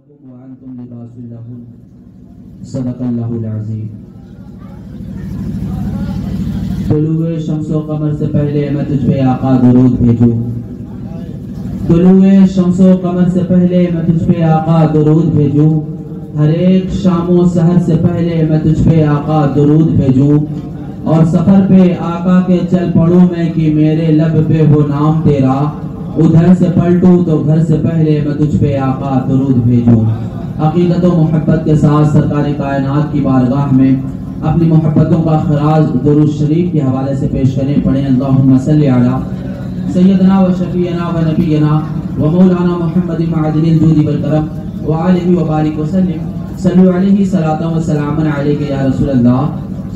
لكم وأنتم لباس لهم صدق اللہ العظیم۔ طلوع شمس و قمر سے پہلے میں تجھ پہ آقا درود بھیجوں، طلوع شمس و قمر سے پہلے میں تجھ پہ آقا درود بھیجوں، ہر ایک شام و سحر سے پہلے میں تجھ پہ آقا درود بھیجوں، اور سفر پہ آقا کے چل پڑوں میں کہ میرے لب پہ ہو نام تیرا، ادھر سے پلٹوں تو گھر سے پہلے میں تجھ پہ آقا درود بھیجوں۔ عقیدت و محبت کے ساتھ سرکار کائنات کی بارگاہ میں اپنی محبتوں کا خراج درود شریف کے حوالے سے پیش کریں، پڑھیں اللہم صلی علی سیدنا و شفیعنا و نبینا و مولانا محمد معدن الجود والکرم وآلہ وبارک وسلم، صلو علیہ صلاۃ و سلام علیک یا رسول اللہ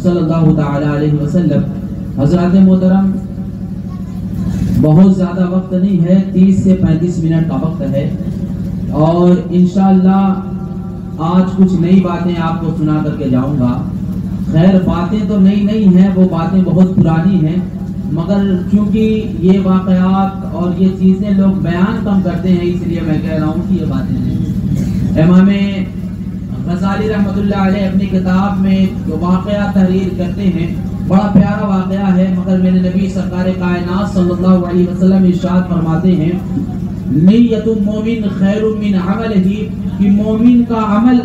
صلی اللہ تعالی علیہ وسلم۔ حضرات محترم، بہت زیادہ وقت نہیں ہے، 30 سے 35 منٹ کا وقت ہے، اور انشاءاللہ آج کچھ نئی باتیں آپ کو سنا کر کے جاؤں گا۔ خیر باتیں تو نئی ہیں، وہ باتیں بہت پرانی ہیں، مگر چونکہ یہ واقعات اور یہ چیزیں لوگ بیان کم کرتے ہیں، اس لیے میں کہہ رہا ہوں کہ یہ باتیں نہیں۔ امام غزالی رحمۃ اللہ علیہ اپنی کتاب میں جو واقعہ تحریر کرتے ہیں، بڑا پیارا واقعہ ہے، مگر میرے نبی سرکار کائنات صلی اللہ علیہ وسلم ارشاد فرماتے ہیں نیت مومن خیر من عملہ، کہ مومن کا عمل،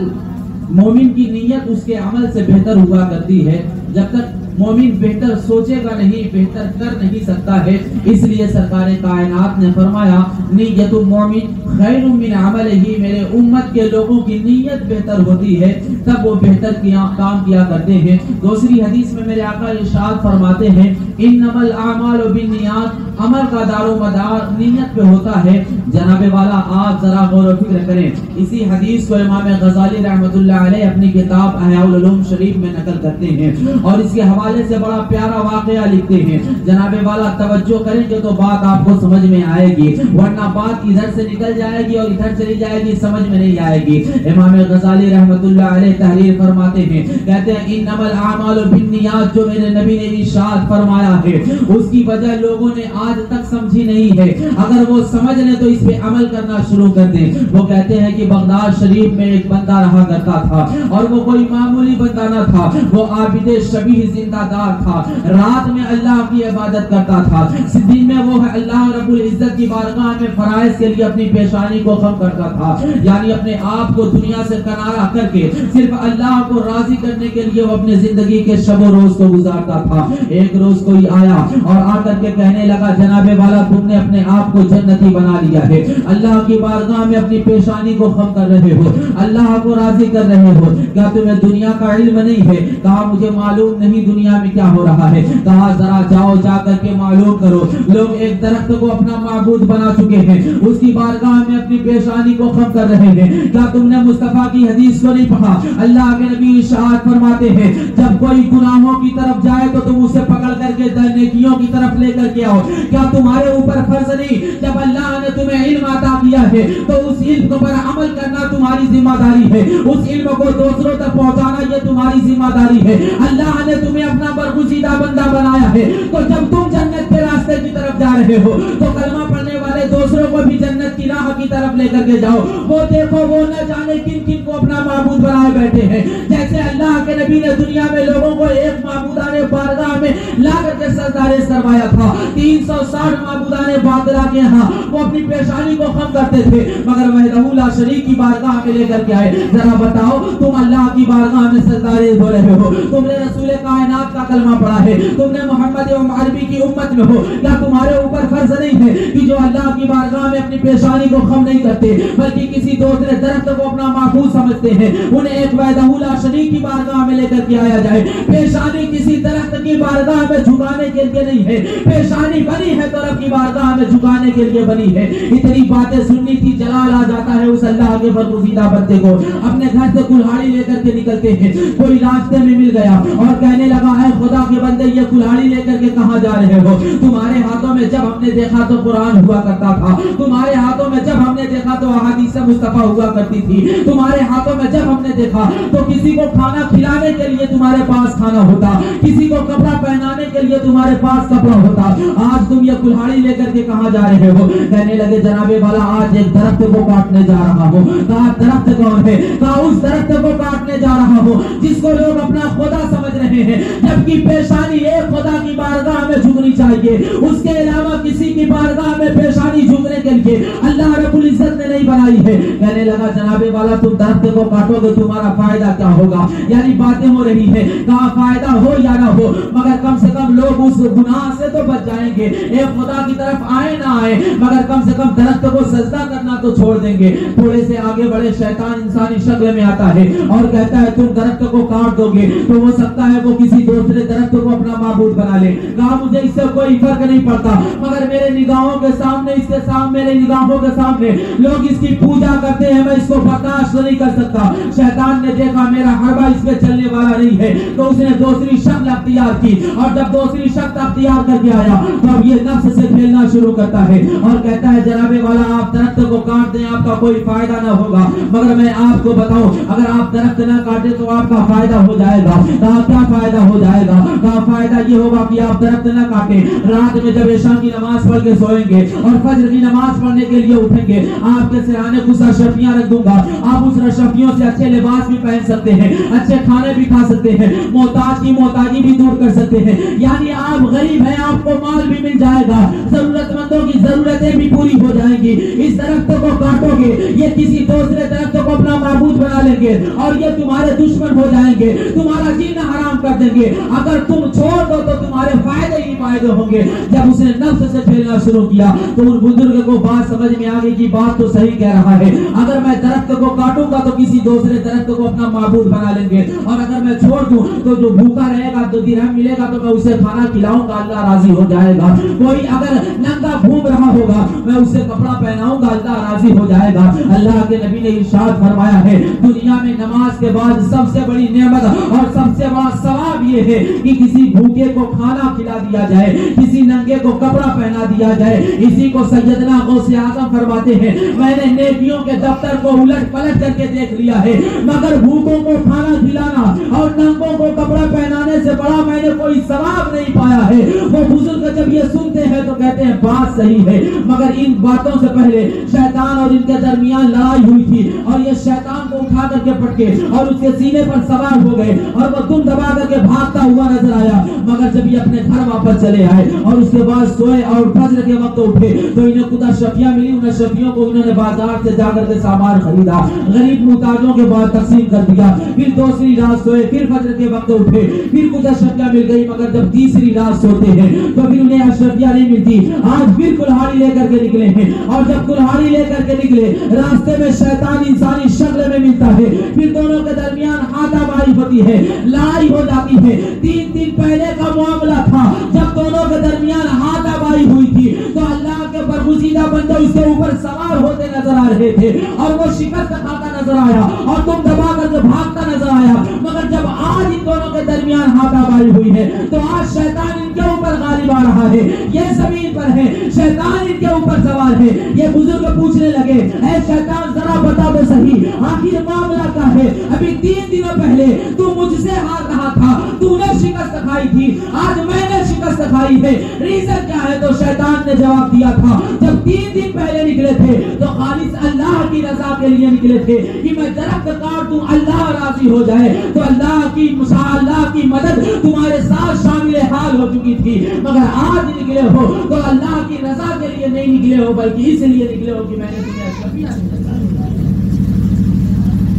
مومن کی نیت اس کے عمل سے بہتر ہوا کرتی ہے۔ جب تک مومن بہتر سوچے گا نہیں، بہتر کر نہیں سکتا ہے، اس لیے سرکار کائنات نے فرمایا نیت مومن خیر من عملہ، میرے امت کے لوگوں کی نیت بہتر ہوتی ہے تب وہ بہتر کام کیا کرتے ہیں۔ دوسری حدیث میں میرے آقا ارشاد فرماتے ہیں انما الاعمال بالنیات، عمل کا دار و مدار نیت پہ ہوتا ہے۔ جناب والا آپ ذرا غور و فکر کریں، اسی حدیث کو امام غزالی رحمۃ اللہ علیہ اپنی کتاب احیاء العلوم شریف میں نقل کرتے ہیں، اور اس کے حوالے سے بڑا پیارا واقعہ لکھتے ہیں۔ جناب والا توجہ کریں گے تو بات آپ کو سمجھ میں آئے گی، ورنہ بات ادھر سے نکل جائے گی اور ادھر چلی جائے گی، سمجھ میں نہیں آئے گی۔ امام غزالی رحمۃ اللہ علیہ تحریر فرماتے ہیں، کہتے ہیں انما الاعمال بالنیات، جو میرے نبی نے ارشاد فرمایا ہے اس کی وجہ لوگوں نے آج تک سمجھی نہیں ہے، اگر وہ سمجھ لیں تو اس پہ عمل کرنا شروع کر دیں۔ وہ کہتے ہیں کہ بغداد شریف میں ایک بندہ رہا کرتا تھا، اور وہ کوئی معمولی بندہ نہ تھا، وہ عابد شبیہ زندہ دار تھا، رات میں اللہ کی عبادت کرتا تھا، دن میں وہ اللہ رب العزت کی بارگاہ میں فرائض کے لیے اپنی پیشانی کو خم کرتا تھا، یعنی اپنے آپ کو دنیا سے کنارہ کر کے صرف اللہ کو راضی کرنے کے لیے وہ اپنے زندگی کے شب و روز کو گزارتا تھا۔ ایک روز کوئی آیا اور آ کر کے کہنے لگا جناب والا تم نے اپنے آپ کو جنتی بنا لیا ہے، اللہ کی بارگاہ میں اپنی پیشانی کو خم کر رہے ہو، اللہ کو راضی کر رہے ہو، کیا تمہیں دنیا کا علم نہیں ہے؟ کہا مجھے معلوم نہیں دنیا میں کیا ہو رہا ہے۔ کہا ذرا جاؤ، جا کر کے معلوم کرو، لوگ ایک درخت کو اپنا معبود بنا چکے ہیں، اس کی بارگاہ میں اپنی پیشانی کو خم کر رہے ہیں۔ کیا تم نے مصطفیٰ کی حدیث کو نہیں پڑھا؟ اللہ کے نبی ارشاد فرماتے ہیں جب کوئی گناہوں کی طرف جائے تو تم اسے پکڑ کر کے نیکیوں کی طرف لے کر کے آؤ۔ کیا تمہارے اوپر فرض نہیں؟ جب اللہ نے تمہیں علم عطا کیا ہے تو اس علم پر عمل کرنا تمہاری ذمہ داری ہے، اس علم کو دوسروں تک پہنچانا یہ تمہاری ذمہ داری ہے۔ اللہ نے تمہیں اپنا برگزیدہ بندہ بنایا ہے، تو جب تم جنت کے راستے کی طرف جا رہے ہو تو کلمہ پڑھنے والے دوسروں کو بھی جنت کی راہ کی طرف لے کر کے جاؤ۔ وہ دیکھو وہ نہ جانے کن کن کو اپنا معبود بنائے بیٹھے ہیں، جیسے اللہ کے نبی نے دنیا میں لوگوں کو ایک معبودان بارگاہ میں لا کر کے سجدہ کروایا تھا۔ 360 معبودان باطلہ کے ہاں وہ اپنی پیشانی کو خم کرتے تھے، مگر وحدہ لا شریک کی بارگاہ میں لے کر کے آئے۔ ذرا بتاؤ تم اللہ کی بارگاہ میں سجدہ ہو رہے ہو، تم نے رسول کائنات کا کلمہ پڑھا ہے، تم نے محمد عربی کی امت میں ہو، کیا تمہارے اوپر فرض نہیں ہے کہ جو اللہ کی بارگاہ میں اپنی پیشانی کو خم نہیں کرتے بلکہ کسی دوسرے درخت کو اپنا معبود سمجھتے ہیں، انہیں ایک وحدہ لا شریک کی بارگاہ میں لے کر کے آیا جائے؟ پیشانی کسی درخت کی بارگاہ میں جھکانے کے لیے نہیں ہے، پیشانی بنی ہے تو رب کی بارگاہ میں جھکانے کے لیے بنی ہے۔ اتنی باتیں سننی تھی، جلال آ جاتا ہے اس اللہ کے برگزیدہ بندے کو۔ اپنے گھر سے کلہاڑی لے کر کے نکلتے ہیں، کوئی راستے میں مل گیا اور کہنے لگا اے خدا کے بندے یہ کلہاڑی لے کر کے کہاں جا رہے ہو؟ تمہارے ہاتھوں میں جب ہم نے دیکھا تو قرآن ہوا کرتا تھا، تمہارے ہاتھوں میں جب ہم نے دیکھا تو احادیث مصطفیٰ ہوا کرتی تھی، تمہارے ہاتھوں میں جب ہم نے دیکھا تو کسی کو کھانا کھلانے کے لیے تمہارے پاس کھانا ہوتا, کسی کو کپڑا پہنانے کے لیے تمہارے پاس کپڑا ہوتا. آج تم یہ کلہاڑی لے کر کے کہاں جا رہے ہو؟ کہنے لگے جناب والا آج ایک درخت کو کاٹنے جا رہا ہوں. کہا درخت کون ہے؟ کہا اس درخت کو کاٹنے جا رہا ہوں جس کو لوگ اپنا خدا سمجھ رہے ہیں, جبکہ پیشانی ایک خدا کی بارگاہ میں جھکنی چاہیے, اس کے علاوہ کسی کی بارگاہ میں پیشانی جھکنے کے لیے اللہ رب العزت نے نہیں بنائی ہے. کہنے لگا جناب والا تم درخت کو کاٹو گے تمہارا فائدہ کیا ہوگا؟ یعنی باتیں ہو رہی ہے. کہا فائدہ ہو یا نہ ہو مگر کم سے کم لوگ اس گناہ سے تو بچ جائیں گے. ایک خدا کی طرف آئے نہ آئے مگر کم سے کم درخت کو سجدہ کرنا تو چھوڑ دیں گے. تھوڑے سے آگے بڑے شیطان انسانی شکل میں آتا ہے اور کہتا ہے تم درخت کو کاٹ دو گے تو ہو سکتا ہے وہ کسی دوسرے درخت کو اپنا معبود بنا لے. کہا مجھے اس سے کوئی فرق نہیں پڑتا مگر میرے نگاہوں کے سامنے اس کے سامنے میرے نگاہوں کے سامنے لوگ اس کی پوجا کرتے ہیں, میں اس کو برداشت نہیں کر سکتا. شیطان نے دیکھا میرا حربہ اس پہ چلنے والا نہیں ہے تو اس نے دوسری شکل اختیار کی, اور جب دوسری شکل اختیار کر کے آیا تو اب یہ نفس سے کھیلنا شروع کرتا ہے اور کہتا ہے جناب والا آپ درخت کو کاٹ دیں آپ کا کوئی فائدہ نہ ہوگا, مگر میں آپ کو بتاؤں اگر آپ درخت نہ کاٹے تو آپ کا فائدہ ہو جائے گا. کہا کیا فائدہ ہو جائے گا؟ کہا فائدہ یہ ہوگا کہ آپ درخت نہ کاٹیں, رات میں جب عشاء کی نماز پڑھ کے سوئیں گے اور فجر کی نماز پڑھنے کے لیے اٹھیں گے آپ کے سرانے کچھ اشرفیاں رکھ دوں گا, آپ اس اشرفیوں سے اچھے لباس بھی پہن سکتے ہیں, اچھے کھانے بھی کھا سکتے ہیں, محتاج کی محتاجی بھی دور کر سکتے ہیں. یعنی آپ غریب ہیں آپ کو مال بھی مل جائے گا, ضرورت مندوں کی ضرورتیں بھی پوری ہو جائیں گی. اس درخت کو کاٹو گے یہ کسی دوسرے درخت کو اپنا معبود بنا لیں گے اور یہ تمہارے دشمن ہو جائیں گے, تمہارا جینا حرام کر دیں گے. اگر تم چھوڑ دو تو تمہارے فائدے ہی فائدے ہوں گے. جب اس نے نفس سے کھیلنا شروع کیا تو ان بزرگ کو بات سمجھ میں آ گئی کہ بات تو صحیح کہہ رہا ہے, اگر میں درخت کو کاٹوں گا تو کسی دوسرے درخت کو اپنا معبود بنا لیں گے, اور اگر میں چھوڑ دوں تو جو بھوکا رہے گا تو درہم ملے گا تو میں اسے کھانا کھلاؤں گا اللہ راضی ہو جائے گا. کوئی اگر ننگا گھوم رہا ہوگا میں اسے کپڑا پہناؤں گا اللہ راضی ہو جائے گا. اللہ کے نبی نے ارشاد فرمایا ہے دنیا میں نماز کے بعد سب سے بڑی نعمت اور سب سے بڑا ثواب یہ ہے کہ کسی بھوکے کو کھانا کھلا دیا جائے, کسی ننگے کو کپڑا پہنا دیا جائے. اسی کو سیدنا غوث اعظم فرماتے ہیں میں نے نیکیوں کے دفتر کو الٹ پلٹ کر کے دیکھ لیا ہے مگر بھوکوں کو کھانا کھلانا اور ننگوں کو کپڑا پہنانے سے بڑا میں نے کوئی ثواب نہیں پایا ہے. وہ بزرگ جب یہ سنتے ہیں تو کہتے ہیں بات صحیح ہے, مگر ان باتوں سے پہلے شیطان اور ان کے درمیان لڑائی ہوئی تھی اور یہ شیطان کو اٹھا کر کے پٹکے اور اس کے سینے پر سوار ہو گئے اور وہ دم دبا کر کے بھاگتا ہوا نظر آیا. مگر جب یہ اپنے گھر واپس چلے آئے اور اس کے بعد سوئے اور فجر کے وقت اٹھے تو انہیں کچھ اشرفیاں ملی, ان اشرفیوں کو انہوں نے بازار سے جا کر کے سامان خریدا, غریب محتاجوں کے بعد تقسیم کر دیا. پھر دوسری رات سوئے, پھر فجر کے وقت اٹھے, پھر کچھ اشرفیاں مل گئی, مگر جب تیسری رات سوتے ہیں تو پھر انہیں اشرفیاں نہیں ملتی. آج پھر کلہاڑی لے کر کے نکلے ہیں اور جب کلہاڑی لے کر کے نکلے راستے میں شیطان انسانی شکل میں ملتا ہے, پھر دونوں کے درمیان ہاتھا بائی ہوتی ہے, لڑائی ہو جاتی ہے. 3 دن پہلے کا معاملہ تھا جب دونوں کے درمیان ہاتھا بائی ہوئی تھی تو اللہ کے برگزیدہ بندے اس کے اوپر سوار ہوتے نظر آ رہے تھے اور وہ شکست کھاتا نظر آیا اور تم دبا کر کے بھاگتا نظر آیا. مگر جب آج ان دونوں کے درمیان ہاتھا بائی ہوئی ہے تو آج شیطان ان کے اوپر غالب آ رہا ہے, یہ زمین پر ہے, شیطان ان کے اوپر سوار ہے. یہ بزرگ پوچھنے لگے اے شیطان ذرا بتا دو صحیح آخر معاملہ کیا ہے؟ ابھی 3 دنوں پہلے تو مجھ سے ہار رہا تھا, تو نے شکست کھائی تھی, آج میں نے شکست کھائی ہے, ریزن کیا ہے؟ تو شیطان نے جواب دیا تھا جب 3 دن پہلے نکلے تھے تو خالص اللہ کی رضا کے لیے نکلے تھے کہ میں درخت کاٹ دوں اللہ راضی ہو جائے, تو اللہ کی مدد تمہارے ساتھ شامل حال ہو چکی تھی. مگر آج نکلے ہو تو اللہ کی رضا کے لیے نہیں نکلے ہو بلکہ اس لیے نکلے ہو کہ میں نے تمہیں اشرفیاں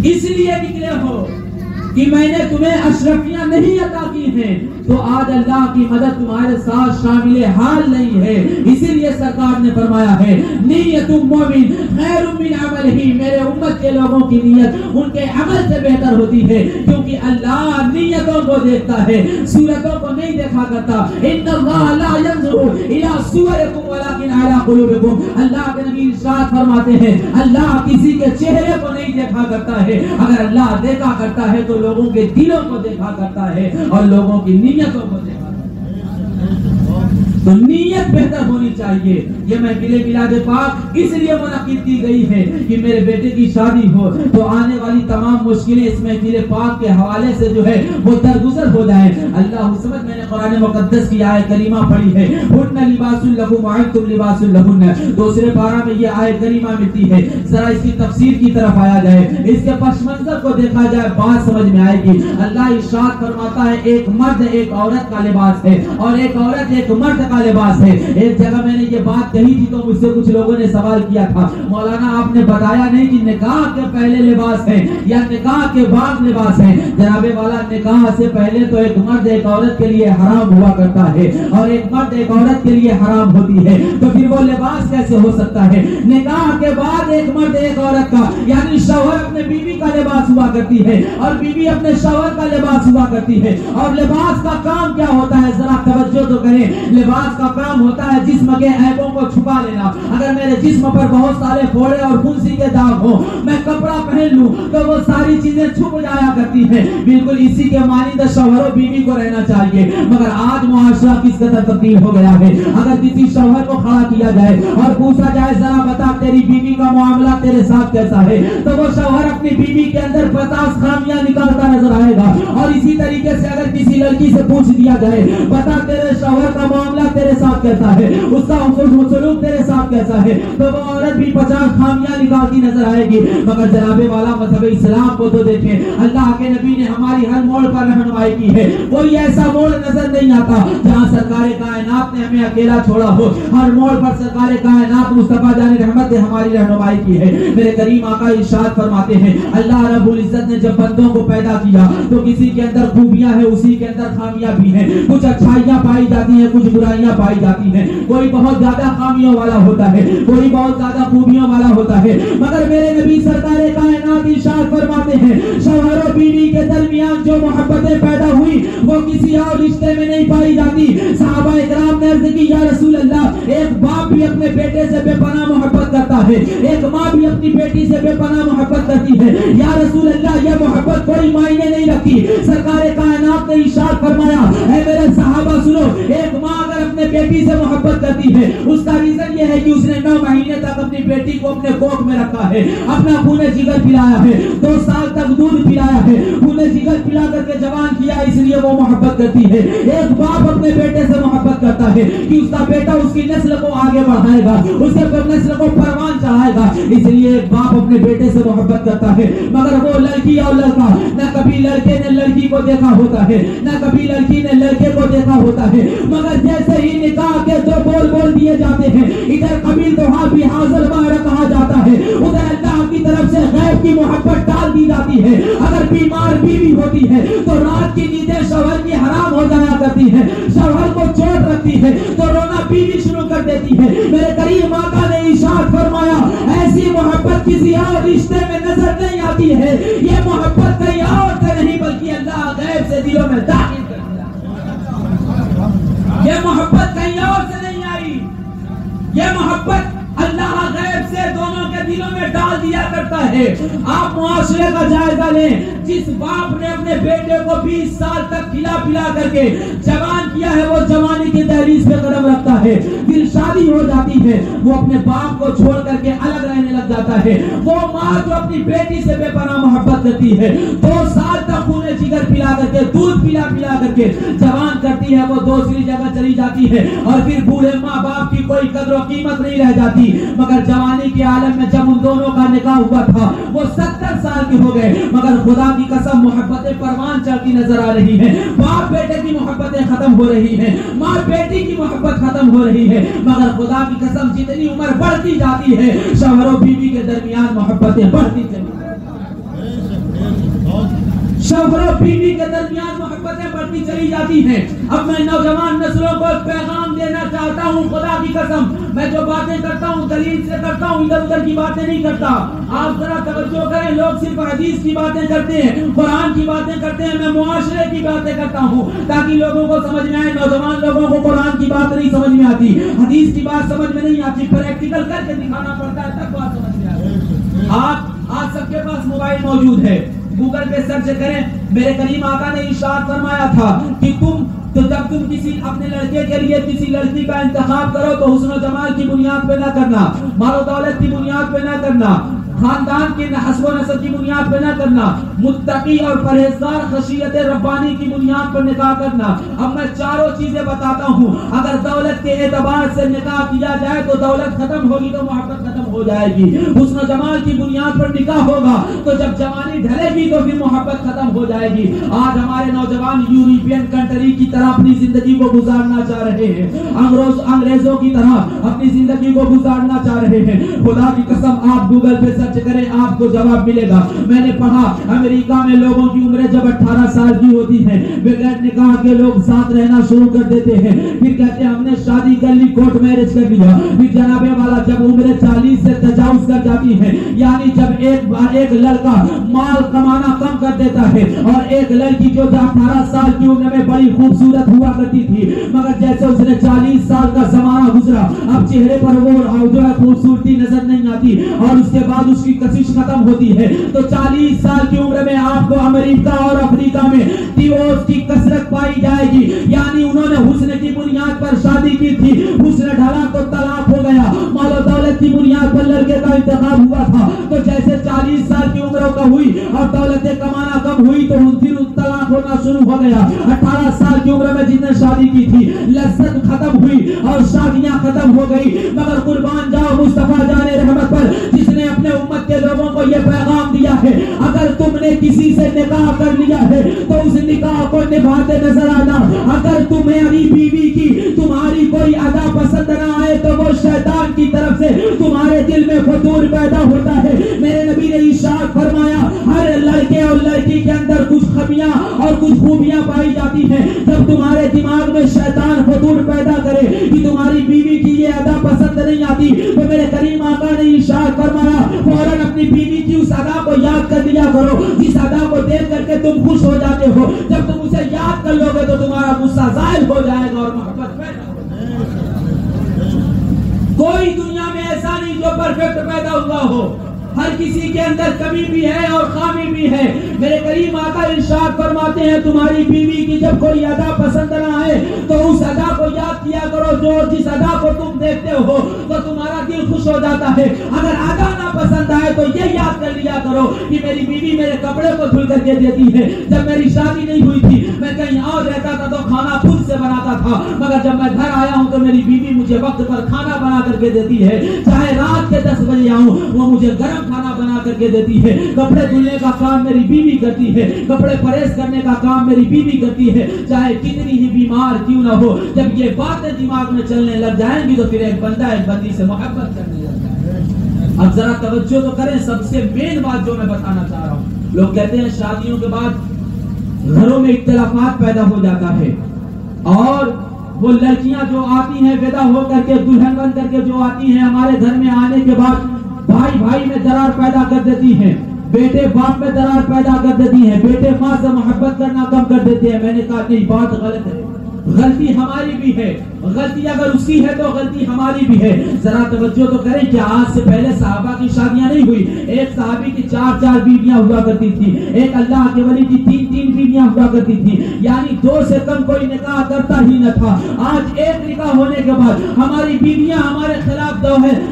اس لیے نکلے ہو کہ میں نے تمہیں اشرفیاں نہیں عطا کی ہیں. تو آج اللہ کی مدد تمہارے ساتھ شامل حال نہیں ہے. اسی لیے سرکار نے فرمایا ہے نیت مومن خیر من عمل ہی, میرے امت کے لوگوں کی نیت ان کے عمل سے بہتر ہوتی ہے کیونکہ اللہ نیتوں کو دیکھتا ہے, صورتوں کو نہیں دیکھا کرتا. ان اللہ لا ينظر الى صورکم ولکن الی قلوبکم, اللہ کے نبی ارشاد فرماتے ہیں اللہ کسی کے چہرے کو نہیں دیکھا کرتا ہے, اگر اللہ دیکھا کرتا ہے تو لوگوں کے دلوں کو دیکھا کرتا ہے اور لوگوں کی نیتوں کو دیکھا کرتا ہے. تو نیت بہتر ہونی چاہیے. یہ محفل میلاد پاک اس لیے منعقد کی گئی ہے کہ میرے بیٹے کی شادی ہو تو آنے والی تمام مشکلیں اس محفل پاک کے حوالے سے جو ہے وہ درگزر ہو جائیں. اللہ سمجھ میں نے قرآن مقدس کی آیت کریمہ پڑھی ہے, ہن لباس لکم وانتم لباس لہن. دوسرے پارہ میں یہ آیت کریمہ ملتی ہے. ذرا اس کی تفسیر کی طرف آیا جائے, اس کے پس منظر کو دیکھا جائے, بات سمجھ میں آئے گی. اللہ ارشاد فرماتا ہے ایک مرد ایک عورت کا لباس ہے اور ایک عورت ایک مرد کا لباس ہے. ایک جگہ میں نے یہ بات کہی تھی تو مجھ سے کچھ لوگوں نے سوال کیا تھا, مولانا آپ نے بتایا نہیں کہ نکاح کے پہلے لباس ہے یا نکاح کے بعد لباس ہے. جناب والا, نکاح سے پہلے تو ایک مرد ایک عورت کے لیے حرام ہوا کرتا ہے اور ایک مرد ایک عورت کے لیے حرام ہوتی ہے, تو پھر وہ لباس کیسے ہو سکتا ہے؟ نکاح کے بعد ایک مرد ایک عورت کا, یعنی شوہر اپنے بیوی کا لباس ہوا کرتی ہے اور بیوی اپنے شوہر کا لباس ہوا کرتی ہے. اور لباس کا کام کیا ہوتا ہے؟ ذرا توجہ تو کریں. لباس کا کام ہوتا ہے جسم کے عیبوں کو چھپا لینا. اگر میرے جسم پر بہت سارے پھوڑے اور پھنسی کے داغ ہو, میں کپڑا پہن لوں تو وہ ساری چیزیں چھپ جایا کرتی ہیں. بالکل اسی کے مانند شوہر و بیوی کو رہنا چاہیے. مگر آج معاشرہ کس قدر تبدیل ہو گیا ہے. اگر کسی شوہر کو کھڑا کیا جائے اور پوچھا جائے ذرا بتا تیری بیوی کا معاملہ تیرے ساتھ کیسا ہے, تو وہ شوہر اپنی بیوی کے اندر 50 خامیاں نکالتا نظر آئے گا. اور اسی طریقے سے اگر کسی لڑکی سے پوچھ دیا جائے بتا تیرے شوہر کا معاملہ تیرے ساتھ کیسا ہے, اس کا سلوک تیرے ساتھ کیسا ہے, تو وہ عورت بھی 50 خامیاں نکالتی نظر آئے گی. مگر جناب والا مذہب اسلام کو تو دیکھیں, اللہ کے نبی نے ہماری ہر موڑ پر رہنمائی کی ہے. کوئی ایسا موڑ نظر نہیں آتا جہاں سرکار کائنات نے ہمیں اکیلا چھوڑا ہو. ہر موڑ پر سرکار کائنات مصطفیٰ جان رحمت نے ہماری رہنمائی کی ہے. میرے کریم آقا ارشاد فرماتے ہیں, اللہ رب العزت نے جب بندوں کو پیدا کیا تو کسی کے اندر خوبیاں ہیں, اسی کے اندر خامیاں بھی ہیں. کچھ اچھائیاں پائی جاتی ہیں, کچھ برائیاں پائی جاتی ہیں. کوئی بہت زیادہ خامیوں والا ہوتا ہے, کوئی بہت زیادہ خوبیوں والا ہوتا ہے. مگر میرے نبی سرکار کائنات ارشاد فرماتے ہیں, شوہر و بیوی کے درمیان جو محبتیں پیدا ہوئی وہ کسی اور رشتے میں نہیں پائی جاتی. صحابہ اکرام نے عرض کی, یا رسول اللہ, ایک باپ بھی اپنے بیٹے سے بے پناہ محبت کرتا ہے, ایک ماں بھی اپنی بیٹی سے بے پناہ محبت کرتی ہے. یا رسول اللہ, یہ محبت کوئی معنی نہیں رکھتی. سرکار کائنات نے ارشاد فرمایا, اے میرے صحابہ سنو, ایک ماں اگر اپنے بیٹی سے محبت کرتی ہے اس کا ریزن یہ ہے کہ اس نے 9 مہینے تک اپنی بیٹی کو اپنے کوکھ میں رکھا ہے, اپنا خون جگر پلایا ہے, 2 سال تک دودھ پلایا ہے, خون جگر پلا کر کے جوان کیا, اس لیے وہ محبت کرتی ہے. ایک باپ اپنے بیٹے سے محبت کرتا ہے کہ اس کا بیٹا اس کی نسل کو آگے بڑھائے گا, اس کے نسل کو پروان چڑھائے گا, اس لیے ایک باپ اپنے بیٹے سے محبت کرتا ہے. مگر وہ لڑکی اور لڑکا, نہ کبھی لڑکے نے لڑکی کو دیکھا ہوتا ہے, نہ کبھی لڑکی نے لڑکے کو دیکھا ہوتا ہے. مگر جیسے ہی نکاح کے 2 بول دیے جاتے ہیں, ادھر قبیل دوحہ بھی حاضر باہر کہا جاتا ہے, ادھر اللہ کی طرف سے غیب کی محبت ڈال دی جاتی ہے. اگر بیمار بیوی ہوتی ہے تو رات کی نیندیں شوہر کی حرام ہو جایا کرتی ہے, شوہر کو چوٹ رکھتی ہے تو رونا بیوی شروع کر دیتی ہے. میرے کریم آقا نے ارشاد فرمایا, ایسی محبت کسی اور رشتے میں نظر نہیں آتی ہے. یہ محبت کہیں اور سے نہیں بلکہ اللہ غیب سے دلوں میں داخل کر دیا. یہ محبت کہیں اور سے نہیں آئی, یہ محبت اللہ غیب سے دونوں کے دلوں میں ڈال دیا کرتا ہے. آپ معاشرے کا جائزہ لیں, جس باپ نے اپنے بیٹے کو 20 سال تک کھلا پلا کر کے جوان کیا ہے وہ جوانی کی دہلیز پہ قدم رکھتا ہے, پھر شادی ہو جاتی ہے, وہ اپنے باپ کو چھوڑ کر کے الگ رہنے لگ جاتا ہے. وہ ماں جو اپنی بیٹی سے بے پناہ محبت کرتی ہے, 2 سال تک خون جگر پلا کر کے, دودھ پلا کر کے جوان کرتی ہے, وہ دوسری جگہ چلی جاتی ہے اور پھر بوڑھے ماں باپ کی کوئی قدر و قیمت نہیں رہ جاتی. مگر جوانی کے عالم میں جب ان دونوں کا نکاح ہوا تھا وہ 70 سال کے ہو گئے, مگر خدا کی قسم محبتیں پروان چڑھتی نظر آ رہی ہیں. باپ بیٹے کی محبتیں ختم ہو رہی ہیں, ماں بیٹی کی محبت ختم ہو رہی ہے. مگر خدا کی قسم جتنی عمر بڑھتی جاتی ہے شوہر و بیوی کے درمیان محبتیں بڑھتی چلی شوہر و بیوی کے درمیان محبتیں بڑھتی چلی جاتی ہیں. اب میں نوجوان نسلوں کو پیغام دینا چاہتا ہوں, خدا کی قسم میں جو باتیں کرتا ہوں دلیل سے کرتا ہوں, ادھر ادھر کی باتیں نہیں کرتا. آپ ذرا توجہ کریں, لوگ صرف حدیث کی باتیں کرتے ہیں, قرآن کی باتیں کرتے ہیں, میں معاشرے کی باتیں کرتا ہوں تاکہ لوگوں کو سمجھ میں آئے. نوجوان لوگوں کو قرآن کی بات نہیں سمجھ میں آتی, حدیث کی بات سمجھ میں نہیں آتی, پریکٹیکل کر کے دکھانا پڑتا ہے تب بات سمجھ میں آتی ہے. آپ آج سب کے پاس موبائل موجود ہے, گوگل پہ سرچ کریں. میرے کریم آقا نے ارشاد فرمایا تھا کہ تم تو جب تم کسی اپنے لڑکے کے لیے کسی لڑکی کا انتخاب کرو تو حسن و جمال کی بنیاد پہ نہ کرنا، مال و دولت کی بنیاد پہ نہ کرنا، خاندان کی حسب و نسب کی بنیاد پہ نہ کرنا، متقی اور پرہیزگار خشیت ربانی کی بنیاد پر نکاح کرنا۔ اب میں چاروں چیزیں بتاتا ہوں، اگر دولت کے اعتبار سے نکاح کیا جائے تو دولت ختم ہوگی تو محبت ختم ہو جائے گی، حسن و جمال کی بنیاد پر نکاح ہوگا تو جب جوانی ڈھلے گی تو پھر محبت ختم ہو جائے گی۔ آج ہمارے نوجوان یورپین کنٹری کی طرح اپنی زندگی کو گزارنا چاہ رہے ہیں، انگریزوں کی طرح اپنی زندگی کو گزارنا چاہ رہے ہیں۔ خدا کی قسم آپ گوگل پہ سرچ کریں، آپ کو جواب ملے گا۔ میں نے پڑھا امریکہ میں لوگوں کی عمریں جب 18 سال کی ہوتی ہیں بغیر نکاح کے لوگ ساتھ رہنا شروع کر دیتے ہیں، پھر کہتے ہیں ہم نے شادی کر لی، کورٹ میرج کر لیا۔ پھر جناب والا جب عمریں 40 سے تجاوز کر جاتی ہیں، یعنی جب ایک لڑکا مال کمانا کم کر دیتا ہے اور ایک لڑکی جو 18 سال کی عمر میں بڑی خوبصورت ہوا کرتی تھی مگر جیسے اس نے 40 سال کا زمانہ گزرا اب چہرے پر وہ جو ہے خوبصورتی نظر نہیں آتی اور اس کے بعد اس کی کشش ختم ہوتی ہے، تو 40 سال کی عمر میں آپ کو امریکہ اور افریقہ میں ڈیورس کی کثرت پائی جائے گی، یعنی انہوں نے حسن کی بنیاد پر شادی کی تھی، حسن ڈھلا تو طلاق ہو گیا، مال و دولت کی بنیاد پر لڑکے کا انتخاب ہوا تھا تو جیسے 40 سال کی عمر کا ہوئی اور دولت کمانا کم ہوئی تو پھر طلاق ہونا شروع ہو گیا۔ 18 سال کی عمر میں جس نے شادی کی تھی لذت ختم ہوئی اور شادیاں ختم ہو گئی، مگر قربان جاؤ مصطفیٰ جان رحمت پر جس نے اپنے امت کے لوگوں کو یہ پیغام دیا ہے اگر تم نے کسی سے نکاح کر لیا ہے تو اس نکاح کو نبھاتے نظر آنا، اگر تمہاری بیوی کی تمہاری کوئی ادا پسند نہ آئے تو وہ شیطان کی طرف سے تمہارے دل میں فتور پیدا ہوتا ہے۔ میرے نبی نے ارشاد فرمایا ہر لڑکے اور لڑکی کے اندر کچھ خمیاں اور کچھ خوبیاں پائی جاتی ہیں، جب تمہارے دماغ میں شیطان فتور پیدا کرے کہ تمہاری بیوی کی یہ ادا پسند نہیں آتی تو میرے کریم آقا نے ارشاد فرمایا فوراً اپنی بیوی کی اس ادا کو یاد کر لیا کرو جس ادا کو دیکھ کر کے تم خوش ہو جاتے ہو، جب تم اسے یاد کر لو گے تو تمہارا غصہ زائل ہو جائے گا اور محبت پیدا ہو جائے گا۔ کوئی دنیا میں ایسا نہیں جو پرفیکٹ پیدا ہوا ہو، ہر کسی کے اندر کمی بھی ہے اور خامی بھی ہے۔ میرے کریم آقا ارشاد فرماتے ہیں تمہاری بیوی کی جب کوئی ادا پسند نہ آئے تو اس ادا کو یاد کیا کرو، جو جس ادا کو تم دیکھتے ہو تو تمہارا دل خوش ہو جاتا ہے۔ اگر ادا نہ پسند آئے تو یہ یاد کر لیا کرو کہ میری بیوی میرے کپڑے کو دھل کر کے دیتی ہے، جب میری شادی نہیں ہوئی تھی میں کہیں اور رہتا تھا تو کھانا خود سے بناتا تھا، مگر جب میں گھر آیا ہوں تو میری بیوی مجھے وقت پر کھانا بنا کر کے دیتی ہے، چاہے رات کے 10 بجے آؤں وہ مجھے گرم کھانا بنا کر کے دیتی ہے، کپڑے دھلنے کا کام میری بیوی کرتی ہے، کپڑے پریس کرنے کا کام میری بیوی کرتی ہے، چاہے کتنی ہی بیمار کیوں نہ ہو۔ جب یہ باتیں دماغ میں چلنے لگ جائیں گی تو پھر ایک بندہ ایک بندی سے محبت کرنے لگتا ہے۔ اب ذرا توجہ تو کریں، سب سے مین بات جو میں بتانا چاہ رہا ہوں، لوگ کہتے ہیں شادیوں کے بعد گھروں میں اختلافات پیدا ہو جاتا ہے اور وہ لڑکیاں جو آتی ہیں ودا ہو کر کے دلہن بن کر کے جو آتی ہیں ہمارے گھر میں آنے کے بعد بھائی بھائی میں درار پیدا کر دیتی ہیں، بیٹے باپ میں درار پیدا کر دیتی ہیں، بیٹے ماں سے محبت کرنا کم کر دیتے ہیں۔ میں نے کہا نہیں، بات غلط ہے، غلطی ہماری بھی ہے، غلطی اگر اس کی ہے تو غلطی ہماری بھی ہے۔ ذرا توجہ تو کریں کہ آج سے پہلے صحابہ کی شادیاں نہیں ہوئی، ایک صحابی کی 4 بیویاں ہوا کرتی تھی، ایک اللہ کے ولی کی 3 بیویاں ہوا کرتی تھی، یعنی 2 سے کم کوئی نکاح کرتا ہی نہ تھا۔ آج ایک نکاح ہونے کے بعد ہماری بیویاں ہمارے خلاف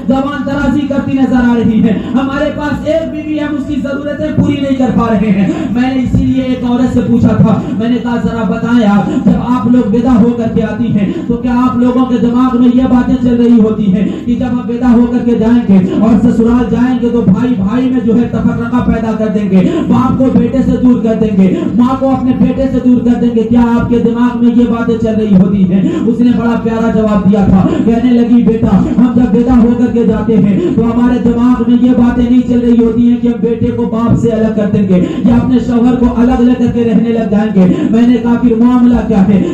زبان درازی کرتی نظر آ رہی ہیں، ہمارے پاس ایک بیوی ہم اس کی ضرورتیں پوری نہیں کر پا رہے ہیں۔ میں نے اسی لیے ایک عورت سے پوچھا تھا، میں نے کہا ذرا بتائیں آپ جب آپ لوگ ودا ہو کر کے آتی ہیں تو کیا آپ لوگوں کے دماغ میں یہ باتیں چل رہی ہوتی ہیں کہ جب ہم ودا ہو کر کے جائیں گے اور سسرال جائیں گے تو بھائی بھائی میں جو ہے تفرقہ پیدا کر دیں گے، باپ کو بیٹے سے دور کر دیں گے، ماں کو اپنے بیٹے سے دور کر دیں گے، کیا آپ کے دماغ میں یہ باتیں چل رہی ہوتی ہیں؟ اس نے بڑا پیارا جواب دیا تھا، کہنے لگی بیٹا ہم جب ودا ہو کر کے جاتے ہیں تو ہمارے دماغ میں یہ باتیں نہیں چل رہی ہوتی ہیں کہ ہم بیٹے کو باپ سے الگ کر دیں گے یا اپنے شوہر کو الگ لے کر کے رہنے لگ جائیں گے۔ میں نے کہا پھر معاملہ کیا ہے؟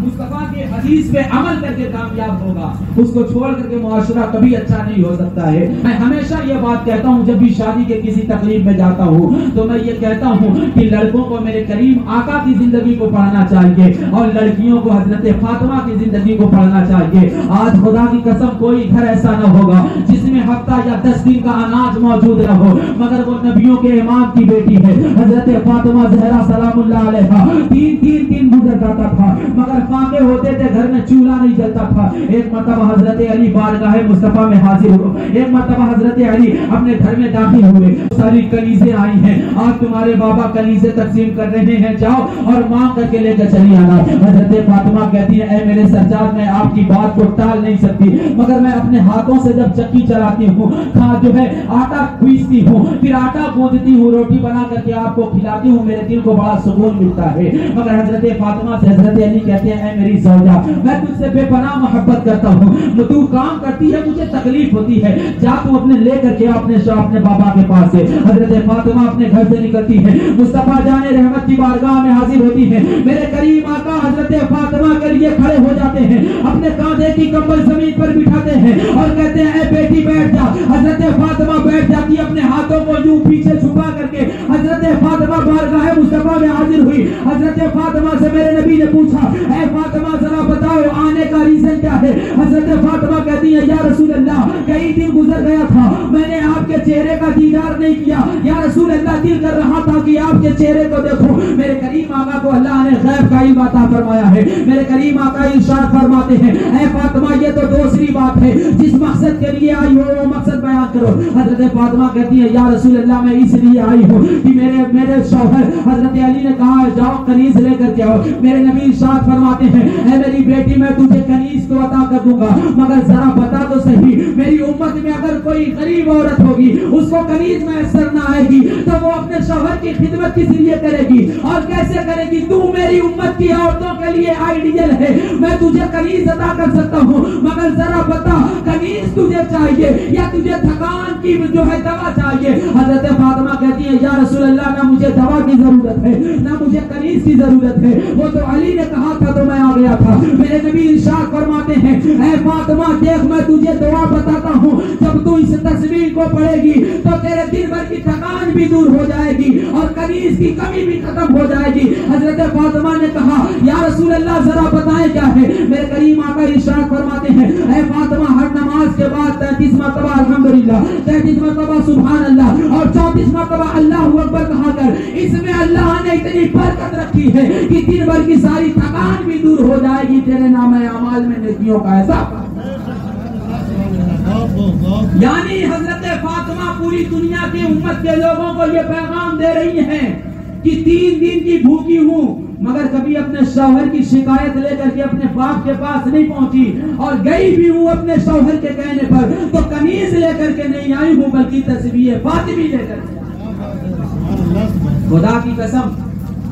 مصطفیٰ کے حدیث پہ عمل کر کے کامیاب ہوگا، اس کو چھوڑ کر کے معاشرہ کبھی اچھا نہیں ہو سکتا ہے۔ میں ہمیشہ یہ بات کہتا ہوں جب بھی شادی کے کسی تقریب میں جاتا ہوں تو میں یہ کہتا ہوں کہ لڑکوں کو میرے کریم آقا کی زندگی کو پڑھنا چاہیے اور لڑکیوں کو حضرت فاطمہ کی زندگی کو پڑھنا چاہیے۔ آج خدا کی قسم کوئی گھر ایسا نہ ہوگا جس میں ہفتہ یا 10 دن کا اناج موجود نہ ہو، مگر وہ نبیوں کے امام کی بیٹی ہے حضرت فاطمہ زہرا سلام اللہ علیہا۔ 3 دن گزر جاتا تھا مگر فاقے ہوتے تھے، گھر میں چولہا نہیں جلتا تھا۔ ایک مرتبہ حضرت علی بارگاہ مصطفیٰ میں حاضر ہوئے، ایک مرتبہ حضرت علی اپنے گھر میں داخل ہوئے، ساری کنیزیں آئی ہیں، آج تمہارے بابا کنیزیں تقسیم کر رہے ہیں، جاؤ اور مانگ کر کے لے کر چلی آنا۔ حضرت فاطمہ کہتی ہے اے میرے سرجاد میں آپ کی بات کو ٹال نہیں سکتی، مگر میں اپنے ہاتھوں سے جب چکی چلاتی ہوں، جو ہے آٹا پیستی ہوں، پھر آٹا گوندتی ہوں، روٹی بنا کر کے آپ کو کھلاتی ہوں، میرے دل کو بڑا سکون ملتا ہے۔ مگر حضرت فاطمہ سے حضرت علی کہتے ہیں اے میری زوجہ میں تجھ سے بے پناہ محبت کرتا ہوں، تو کام کرتی ہے مجھے تکلیف ہوتی ہے، جا تو اپنے لے کر کے اپنے بابا کے پاس سے۔ حضرت فاطمہ اپنے گھر سے نکلتی ہے، مصطفیٰ جان رحمت کی بارگاہ میں حاضر ہوتی ہے، میرے کریم آقا حضرت فاطمہ کے لیے کھڑے ہو جاتے ہیں، اپنے کاندھے کی کمبل زمین پر بٹھاتے ہیں اور کہتے ہیں اے بیٹی بیٹھ جا۔ حضرت فاطمہ بیٹھ جاتی ہے، اپنے ہاتھوں کو یوں پیچھے چھپا کر کے حضرت فاطمہ بارگاہ مصطفیٰ میں حاضر ہوئی۔ حضرت فاطمہ سے میرے نبی نے پوچھا اے فاطمہ ذرا بتاؤ آنے کا ریزن کیا ہے؟ حضرت فاطمہ کہتی ہے یا رسول اللہ کئی دن گزر گیا تھا، میں نے آپ کے چہرے کا دیدار نہیں کیا، یا رسول اللہ دل کر رہا تھا کہ آپ کے چہرے کو دیکھوں۔ میرے کریم آقا کو اللہ نے غیب کا علم عطا فرمایا ہے، میرے کریم آقا ارشاد فرماتے ہیں اے فاطمہ یہ تو دوسری بات ہے، جس مقصد کے لیے آئی ہو وہ مقصد بیان کرو۔ حضرت فاطمہ کہتی ہے یا رسول اللہ میں اس لیے آئی ہوں کہ میرے شوہر حضرت علی نے کہا ہے جاؤ کنیز لے کر کے آؤ۔ میرے نبی ارشاد فرماتے ہیں اے میری بیٹی میں تجھے کنیز تو عطا کر دوں گا، مگر ذرا بتا تو صحیح میری امت میں اگر کوئی غریب عورت ہوگی اس کو کنیز میسر نہ آئے گی تو وہ اپنے شوہر کی خدمت کس لیے کرے گی اور کیسے کرے گی؟ تو میری امت کی عورتوں کے لیے آئیڈیل ہے، میں تجھے کنیز عطا کر سکتا ہوں، مگر ذرا بتا کنیز تجھے چاہیے یا تجھے تھکان کی جو ہے دوا چاہیے؟ حضرت فاطمہ کہتی ہے یا رسول اللہ نہ مجھے دوا کی ضرورت ہے نہ مجھے کنیز کی ضرورت ہے، وہ تو علی نے کہا تھا تو میں آ گیا تھا۔ میرے نبی ارشاد فرماتے ہیں اے فاطمہ دیکھ میں تجھے دعا بتاتا ہوں، جب تو اس تصویر کو پڑھے گی تو تیرے دن بھر کی تھکان بھی دور ہو جائے گی اور کنیز کی کمی بھی ختم ہو جائے گی۔ حضرت فاطمہ نے کہا یا رسول اللہ ذرا بتائیں کیا ہے؟ میرے کریم آقا ارشاد فرماتے ہیں اے فاطمہ ہر نماز کے بعد 33 مرتبہ الحمدللہ، 33 مرتبہ سبحان اللہ اور 34 مرتبہ اللہ اکبر کہا کر، اس میں اللہ نے اتنی برکت رکھی ہے کہ دن بھر کی ساری تھکان بھی دور ہو جائے گی، تیرے نام اعمال میں نیکیوں کا ایسا۔ یعنی حضرت فاطمہ پوری دنیا کی امت کے لوگوں کو یہ پیغام دے رہی ہیں کہ 3 دن کی بھوکی ہوں مگر کبھی اپنے شوہر کی شکایت لے کر کے اپنے باپ کے پاس نہیں پہنچی، اور گئی بھی ہوں اپنے شوہر کے کہنے پر تو کنیز لے کر کے نہیں آئی ہوں بلکہ تسبیح فاطمی لے کر کے۔ خدا کی قسم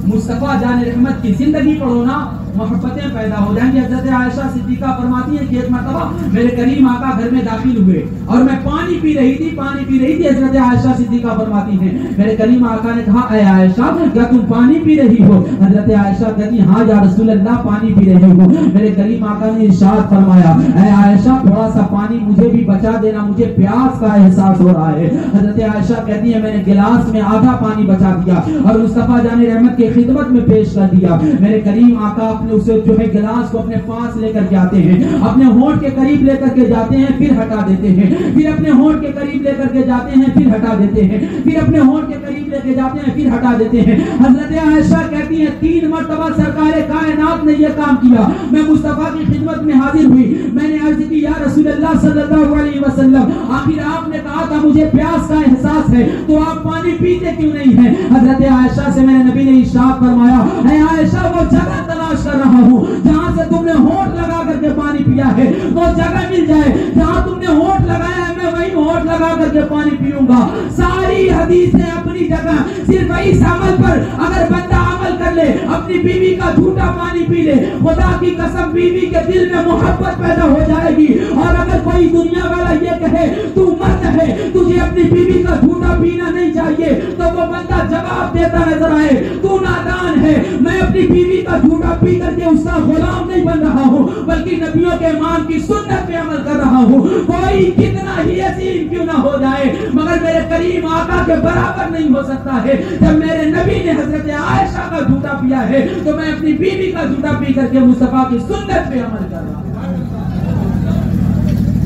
مصطفیٰ جان رحمت کی زندگی پڑھو نا، محبتیں پیدا ہو جائیں گی۔ حضرت عائشہ صدیقہ فرماتی ہیں کہ ایک مرتبہ میرے کریم آقا گھر میں داخل ہوئے اور میں پانی پی رہی تھی حضرت عائشہ صدیقہ فرماتی ہیں میرے کریم آقا نے کہا اے عائشہ کیا تم پانی پی رہی ہو؟ حضرت عائشہ کہتی ہاں یا رسول اللہ پانی پی رہی ہوں۔ میرے کریم آقا نے ارشاد فرمایا اے عائشہ تھوڑا سا پانی مجھے بھی بچا دینا، مجھے پیاس کا احساس ہو رہا ہے۔ حضرت عائشہ کہتی ہے میں نے گلاس میں آدھا پانی بچا دیا اور مصطفیٰ جان رحمت کی خدمت میں پیش کر دیا۔ میرے کریم آقا اسے جو ہے گلاس کو اپنے پاس لے کر جاتے ہیں، اپنے ہونٹ کے قریب لے کر کے جاتے ہیں پھر ہٹا دیتے ہیں، پھر اپنے ہونٹ کے قریب لے کر کے جاتے ہیں پھر ہٹا دیتے ہیں، پھر اپنے ہونٹ کے قریب لے کے جاتے ہیں پھر ہٹا دیتے ہیں۔ حضرت عائشہ کہتی ہیں 3 مرتبہ سرکار کائنات نے یہ کام کیا، میں مصطفیٰ کی خدمت میں حاضر ہوئی، میں نے عرض کی یا رسول اللہ صلی اللہ علیہ وسلم آخر آپ نے کہا تھا مجھے پیاس کا احساس ہے تو آپ پانی پیتے کیوں نہیں ہیں؟ حضرت عائشہ سے میرے نبی نے ارشاد فرمایا اے عائشہ وہ جگہ تلاش کر رہا ہوں جہاں سے تم نے ہونٹ لگا کر کے پانی پیا ہے، وہ جگہ مل جائے جہاں تم نے ہونٹ لگایا ہے میں وہی ہونٹ لگا کر کے پانی پیوں گا۔ ساری حدیثیں اپنی جگہ، صرف اس عمل پر اگر بندہ عمل کر لے، اپنی بیوی کا جھوٹا پانی پی لے، خدا کی قسم بیوی کے دل میں محبت پیدا ہو جائے گی۔ اور اگر کوئی دنیا والا یہ کہے تو مرد ہے، تجھے اپنی بیوی کا جھوٹا پینا نہیں چاہیے، تو وہ بندہ جواب دیتا نظر آئے، تو نادان ہے، میں اپنی بیوی کا جھوٹا پی کر کے اس کا غلام نہیں بن رہا ہوں، بلکہ نبیوں کے امام کی سنت پہ عمل کر رہا ہوں۔ کوئی کتنا ہی عظیم کیوں نہ ہو جائے مگر میرے کریم آقا کے برابر نہیں ہو سکتا ہے۔ جب میرے نبی نے حضرت عائشہ کا جھوٹا پیا ہے تو میں اپنی بیوی کا جھوٹا پی کر کے مصطفیٰ کی سنت پہ عمل کر رہا ہوں۔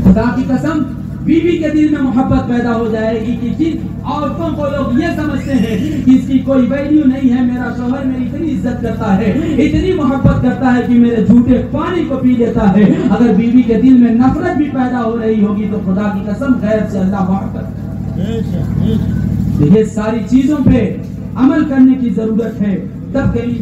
خدا کی قسم بیوی کے دل میں محبت پیدا ہو جائے گی کہ جن عورتوں کو لوگ یہ سمجھتے ہیں کہ اس کی کوئی ویلیو نہیں ہے، میرا شوہر میری اتنی عزت کرتا ہے، اتنی محبت کرتا ہے کہ میرے جھوٹے پانی کو پی لیتا ہے، اگر بیوی کے دل میں نفرت بھی پیدا ہو رہی ہوگی تو خدا کی قسم غیر سے اللہ محبت۔ یہ ساری چیزوں پہ عمل کرنے کی ضرورت ہے، تب کہیں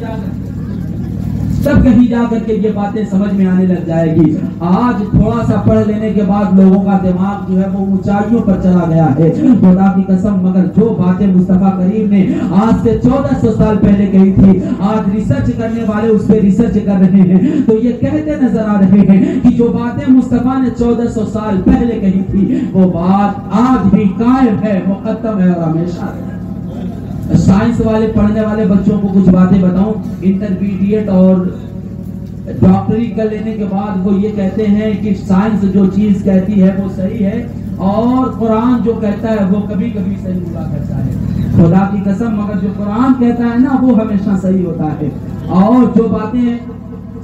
جا کر کے یہ باتیں سمجھ میں آنے لگ جائے گی۔ آج تھوڑا سا پڑھ لینے کے بعد لوگوں کا دماغ جو ہے وہ اونچائیوں پر چلا گیا ہے، خدا کی قسم، مگر جو باتیں مصطفیٰ کریم نے آج سے 1400 سال پہلے کہی تھی، آج ریسرچ کرنے والے اس پہ ریسرچ کر رہے ہیں تو یہ کہتے نظر آ رہے ہیں کہ جو باتیں مصطفیٰ نے 1400 سال پہلے کہی تھی وہ بات آج بھی قائم ہے، مقدم ہے اور ہمیشہ ہے۔ سائنس والے پڑھنے والے بچوں کو کچھ باتیں بتاؤں، انٹرمیڈیٹ اور ڈاکٹری کر لینے کے بعد وہ یہ کہتے ہیں کہ سائنس جو چیز کہتی ہے وہ صحیح ہے اور قرآن جو کہتا ہے وہ کبھی کبھی صحیح ہوا کرتا ہے۔ خدا کی قسم مگر جو قرآن کہتا ہے نا وہ ہمیشہ صحیح ہوتا ہے، اور جو باتیں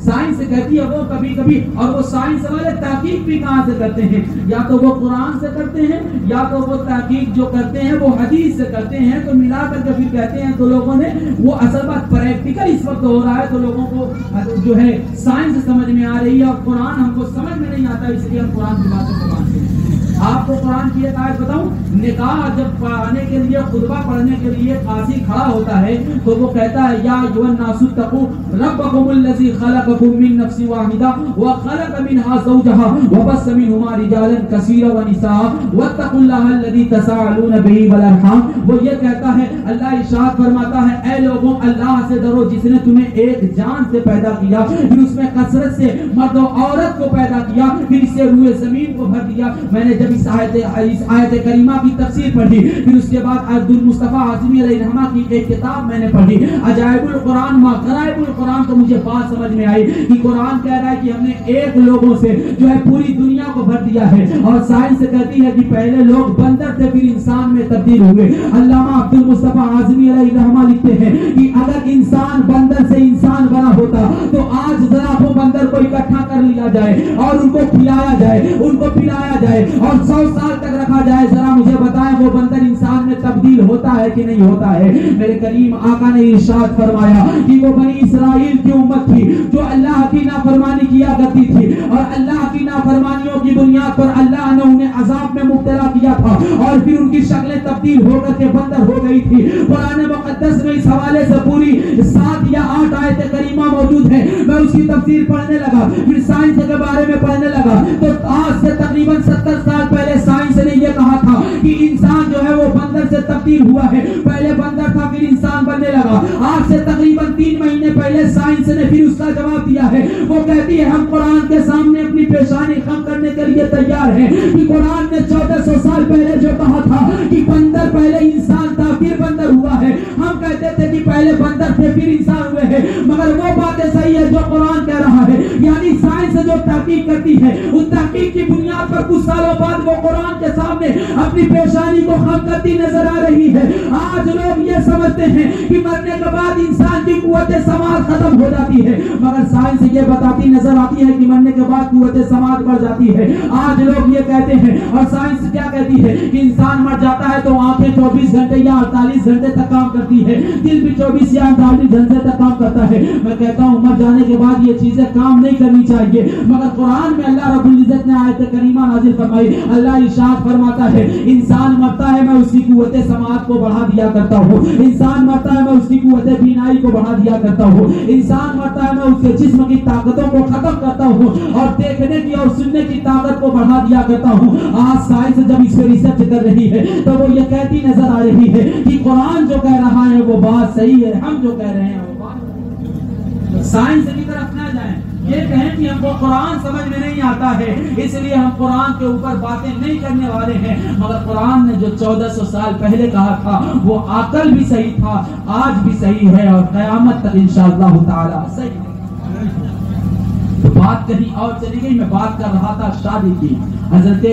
سائنس کہتی ہے وہ کبھی کبھی، اور وہ سائنس والے تحقیق بھی کہاں سے کرتے ہیں؟ یا تو وہ قرآن سے کرتے ہیں یا تو وہ تحقیق جو کرتے ہیں وہ حدیث سے کرتے ہیں، تو ملا کر کے پھر کہتے ہیں تو لوگوں نے وہ اصل بات پریکٹیکل اس وقت ہو رہا ہے تو لوگوں کو جو ہے سائنس سمجھ میں آ رہی ہے اور قرآن ہم کو سمجھ میں نہیں آتا، اس لیے ہم قرآن کی باتوں کو مانتے ہیں۔ آپ کو قرآن کی ایک آیت بتاؤں، نکاح جب پڑھانے کے لیے خطبہ پڑھنے کے لیے قاضی کھڑا ہوتا ہے تو وہ کہتا ہے یا ایھا الناس اتقوا ربکم الذی خلقکم من نفس واحدہ وخلق منها زوجها وبث منهما رجالا کثیرا ونساء واتقوا اللہ الذی تساءلون به والارحام۔ وہ یہ کہتا ہے، اللہ ارشاد فرماتا ہے اے لوگوں اللہ سے ڈرو جس نے تمہیں ایک جان سے پیدا کیا، پھر اس میں کثرت سے مرد و عورت کو پیدا کیا، پھر اسے روئے زمین کو بھر دیا۔ میں نے جب اس آیت کریمہ کی تفسیر پڑھی، پھر اس کے بعد عبد المصطفیٰ اعظمی علیہ الرحمہ کی ایک کتاب میں نے پڑھی، عجائب القرآن ما غرائب القرآن، تو مجھے بات سمجھ میں آئی کہ قرآن کہہ رہا ہے کہ ہم نے ایک لوگوں سے جو ہے پوری دنیا کو بھر دیا ہے، اور سائنس کہتی ہے کہ پہلے لوگ بندر تھے پھر انسان میں تبدیل ہوئے۔ علامہ عبد المصطفیٰ اعظمی علیہ الرحمہ لکھتے ہیں کہ اگر انسان بندر سے انسان بنا ہوتا تو آج ذرا وہ بندر کو اکٹھا کر لیا جائے اور ان کو کھلایا جائے، ان کو پلایا جائے اور 100 سال تک رکھا جائے، ذرا مجھے بتائیں وہ بندر انسان میں تبدیل ہوتا ہے کہ نہیں ہوتا ہے؟ میرے کریم آقا نے ارشاد فرمایا کہ وہ بنی اسرائیل کی امت تھی جو اللہ کی نافرمانی کیا کرتی تھی، اور اللہ کی نافرمانیوں کی بنیاد پر اللہ نے انہیں عذاب میں مبتلا کیا تھا اور پھر ان کی شکلیں تبدیل ہو کر کے بندر ہو گئی تھی۔ قرآن مقدس میں اس حوالے سے پوری 7 یا 8 آیت کریمہ موجود ہے۔ میں اس کی تفسیر پڑھنے لگا، پھر سائنس کے بارے میں پڑھنے لگا تو آج سے تقریباً 70 سال پہلے سائنس نے یہ کہا تھا کہ انسان جو ہے وہ بندر سے تبدیل ہوا ہے، پہلے بندر تھا پھر انسان بننے لگا۔ آج سے تقریباً 3 مہینے پہلے سائنس نے پھر اس کا جواب دیا ہے، وہ کہتی ہے ہم قرآن کے سامنے اپنی پیشانی خم کرنے کے لیے تیار ہیں کہ قرآن نے 1400 سال پہلے جو کہا تھا کہ بندر پہلے انسان تھا پھر بندر ہوا ہے، ہم کہتے تھے کہ پہلے بندر تھے پھر انسان ہوئے ہیں، مگر وہ باتیں صحیح ہے جو قرآن کہہ رہا ہے۔ یعنی سائنس جو تحقیق کرتی ہے اس تحقیق کی بنیاد پر کچھ سالوں بعد وہ قرآن کے سامنے اپنی پیشانی کو خم کرتی نظر آ رہی ہے۔ آج لوگ یہ سمجھتے ہیں کہ مرنے کے بعد انسان کی قوت سماعت ختم ہو جاتی ہے، مگر سائنس یہ بتاتی نظر آتی ہے کہ مرنے کے بعد قوت سماعت بڑھ جاتی ہے۔ آج لوگ یہ کہتے ہیں، اور سائنس کیا کہتی ہے کہ انسان مر جاتا ہے تو آنکھیں 24 گھنٹے یا 48 گھنٹے تک کام کرتی ہے، دل بھی 24 یا 48 گھنٹے تک کام کرتا ہے۔ میں کہتا ہوں مر جانے کے بعد یہ چیزیں کام نہیں کرنی چاہیے، مگر قرآن میں اللہ رب العزت نے آیت کریمہ نازل فرمائی، اللہ ارشاد فرماتا ہے انسان مرتا ہے میں اس کی قوت سماعت کو بڑھا دیا کرتا ہوں، انسان مرتا ہے میں اس کی قوت بینائی کو بڑھا دیا کرتا ہوں، انسان مرتا ہے میں اس کے جسم کی طاقتوں کو ختم کرتا ہوں اور دیکھنے کی اور سننے کی طاقت کو بڑھا دیا کرتا ہوں۔ آج سائنس جب اس پہ ریسرچ کر رہی ہے تو وہ یہ کہتی نظر آ رہی ہے کہ قرآن جو کہہ رہا ہے وہ بات صحیح ہے، ہم جو کہہ رہے ہیں وہ بات سائنس کی طرف نہ جائیں، یہ کہیں کہ ہم کو قرآن سمجھ میں نہیں آتا ہے اس لیے ہم قرآن کے اوپر باتیں نہیں کرنے والے ہیں، مگر قرآن نے جو 1400 سال پہلے کہا تھا وہ عقل بھی صحیح تھا، آج بھی صحیح ہے اور قیامت تک انشاءاللہ تعالی صحیح ہے۔ تو بات کہیں اور چلی گئی، میں بات کر رہا تھا شادی کی۔ حضرت